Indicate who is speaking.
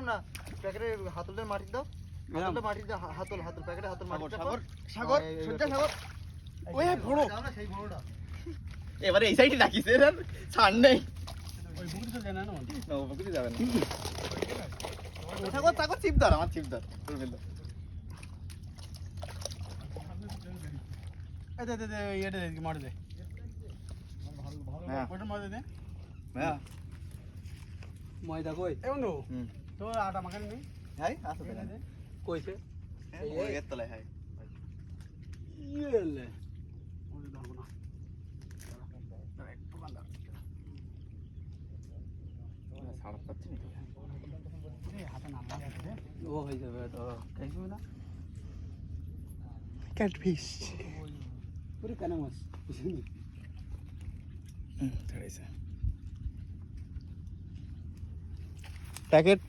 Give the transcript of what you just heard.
Speaker 1: গেলাম না প্যাকেটের হাতলটা মাটি দাও হাতলটা মাটি দাও হাতল প্যাকেটে হাতল মাটি দাও
Speaker 2: সাগর সজ্জা সাগর ওই বড়
Speaker 1: দাও না সেই বড়টা
Speaker 2: এবারে এই সাইডে রাখিস এর ছাড় নেই
Speaker 3: ওই বুকুটি তো জানা না
Speaker 2: না ও বুকুটি যাবে না সাগর সাগর চিপদার আমার চিপদার তোর বিল
Speaker 3: এই দে এটা দে মার দে
Speaker 2: হ্যাঁ
Speaker 3: ওটা মার দে
Speaker 2: হ্যাঁ
Speaker 3: ময়দা কই এ বন্ধু তো আটা মাখান নি
Speaker 2: হাই আসো দে
Speaker 3: কইছে
Speaker 2: ওই এর তলায় হাই
Speaker 3: ইয়েলে ওই দাও না একটু বান্দা
Speaker 2: সাড়া পাচ্ছি না
Speaker 3: এই হাতে নাম লাগে ও হই যাবে তো খাইছো না
Speaker 1: ক্যাটফিশ
Speaker 3: পুরো কানা মাছ
Speaker 2: ছাড়াইছে
Speaker 1: প্যাকেট